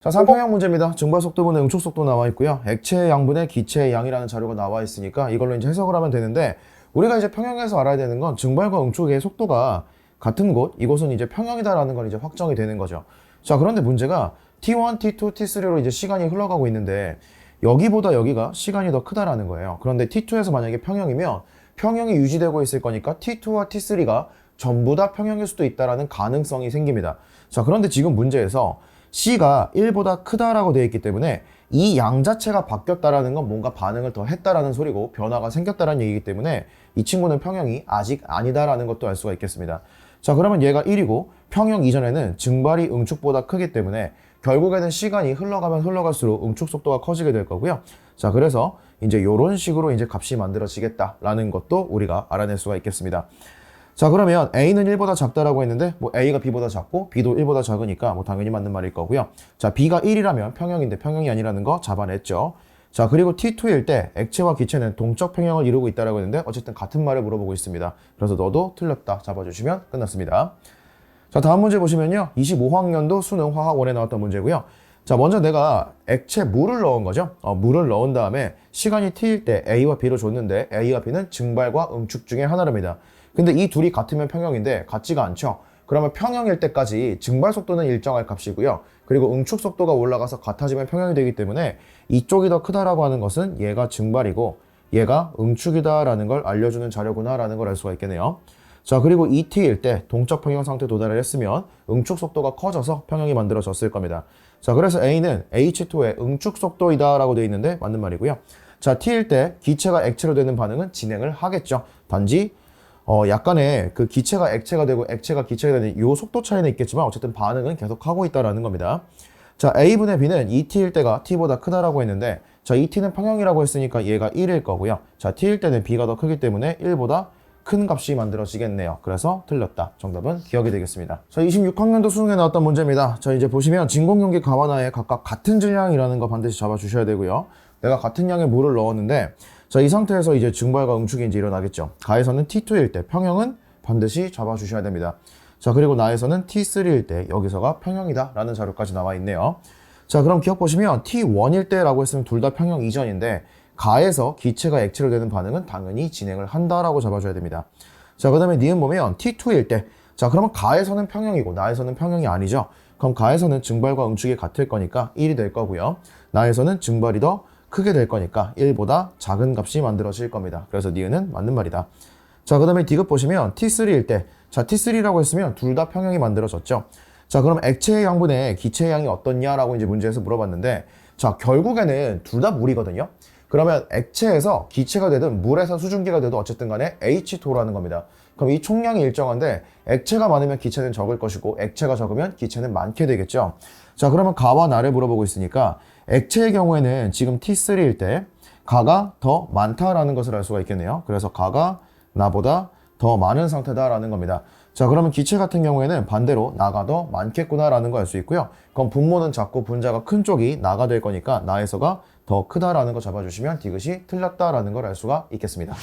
자, 3평형 문제입니다. 증발속도분의 응축속도 나와 있고요. 액체의 양분의 기체의 양이라는 자료가 나와 있으니까 이걸로 이제 해석을 하면 되는데, 우리가 이제 평형에서 알아야 되는 건 증발과 응축의 속도가 같은 곳, 이곳은 이제 평형이다라는 건 이제 확정이 되는 거죠. 자, 그런데 문제가 T1, T2, T3로 이제 시간이 흘러가고 있는데, 여기보다 여기가 시간이 더 크다라는 거예요. 그런데 T2에서 만약에 평형이면 평형이 유지되고 있을 거니까 T2와 T3가 전부 다 평형일 수도 있다라는 가능성이 생깁니다. 자, 그런데 지금 문제에서 C가 1보다 크다라고 되어 있기 때문에 이 양 자체가 바뀌었다라는 건 뭔가 반응을 더 했다라는 소리고 변화가 생겼다라는 얘기이기 때문에 이 친구는 평형이 아직 아니다라는 것도 알 수가 있겠습니다. 자, 그러면 얘가 1이고 평형 이전에는 증발이 응축보다 크기 때문에 결국에는 시간이 흘러가면 흘러갈수록 응축 속도가 커지게 될 거고요. 자, 그래서 이제 이런 식으로 이제 값이 만들어지겠다라는 것도 우리가 알아낼 수가 있겠습니다. 자, 그러면 A는 1보다 작다라고 했는데 뭐 A가 B보다 작고 B도 1보다 작으니까 뭐 당연히 맞는 말일 거고요. 자, B가 1이라면 평형인데 평형이 아니라는 거 잡아냈죠. 자, 그리고 T2일 때 액체와 기체는 동적 평형을 이루고 있다라고 했는데 어쨌든 같은 말을 물어보고 있습니다. 그래서 너도 틀렸다 잡아주시면 끝났습니다. 자, 다음 문제 보시면요. 25학년도 수능 화학 1에 나왔던 문제고요. 자, 먼저 내가 액체 물을 넣은 거죠. 물을 넣은 다음에 시간이 T일 때 A와 B로 줬는데 A와 B는 증발과 응축 중에 하나랍니다. 근데 이 둘이 같으면 평형인데 같지가 않죠. 그러면 평형일 때까지 증발 속도는 일정할 값이고요. 그리고 응축 속도가 올라가서 같아지면 평형이 되기 때문에 이쪽이 더 크다라고 하는 것은 얘가 증발이고 얘가 응축이다라는 걸 알려주는 자료구나라는 걸 알 수가 있겠네요. 자, 그리고 ET일 때 동적 평형 상태 도달을 했으면 응축 속도가 커져서 평형이 만들어졌을 겁니다. 자, 그래서 A는 H2의 응축 속도이다 라고 되어 있는데 맞는 말이고요. 자, T일 때 기체가 액체로 되는 반응은 진행을 하겠죠. 단지 약간의 그 기체가 액체가 되고 액체가 기체가 되는 이 속도 차이는 있겠지만 어쨌든 반응은 계속 하고 있다라는 겁니다. 자, A분의 B는 ET일 때가 T보다 크다라고 했는데, 자, ET는 평형이라고 했으니까 얘가 1일 거고요. 자, T일 때는 B가 더 크기 때문에 1보다 큰 값이 만들어지겠네요. 그래서 틀렸다. 정답은 기억이 되겠습니다. 자, 26학년도 수능에 나왔던 문제입니다. 자, 이제 보시면 진공용기 가와나에 각각 같은 질량이라는 거 반드시 잡아주셔야 되고요. 내가 같은 양의 물을 넣었는데, 자, 이 상태에서 이제 증발과 응축이 이제 일어나겠죠. 가에서는 T2일 때 평형은 반드시 잡아주셔야 됩니다. 자, 그리고 나에서는 T3일 때 여기서가 평형이다 라는 자료까지 나와 있네요. 자, 그럼 기억 보시면 T1일 때라고 했으면 둘 다 평형 이전인데 가에서 기체가 액체로 되는 반응은 당연히 진행을 한다라고 잡아줘야 됩니다. 자, 그 다음에 니은 보면 T2일 때, 자, 그러면 가에서는 평형이고 나에서는 평형이 아니죠. 그럼 가에서는 증발과 응축이 같을 거니까 1이 될 거고요. 나에서는 증발이 더 크게 될 거니까 1보다 작은 값이 만들어질 겁니다. 그래서 니은은 맞는 말이다. 자, 그 다음에 디귿 보시면 T3일 때, 자, T3라고 했으면 둘 다 평형이 만들어졌죠. 자, 그럼 액체의 양분의 기체의 양이 어떻냐라고 이제 문제에서 물어봤는데, 자, 결국에는 둘 다 물이거든요. 그러면 액체에서 기체가 되든 물에서 수증기가 되든 어쨌든 간에 H2라는 겁니다. 그럼 이 총량이 일정한데 액체가 많으면 기체는 적을 것이고 액체가 적으면 기체는 많게 되겠죠. 자, 그러면 가와 나를 물어보고 있으니까 액체의 경우에는 지금 T3일 때 가가 더 많다라는 것을 알 수가 있겠네요. 그래서 가가 나보다 더 많은 상태다라는 겁니다. 자, 그러면 기체 같은 경우에는 반대로 나가 더 많겠구나라는 걸 알 수 있고요. 그럼 분모는 작고 분자가 큰 쪽이 나가 될 거니까 나에서가 더 크다라는 거 잡아주시면 디귿이 틀렸다라는 걸 알 수가 있겠습니다.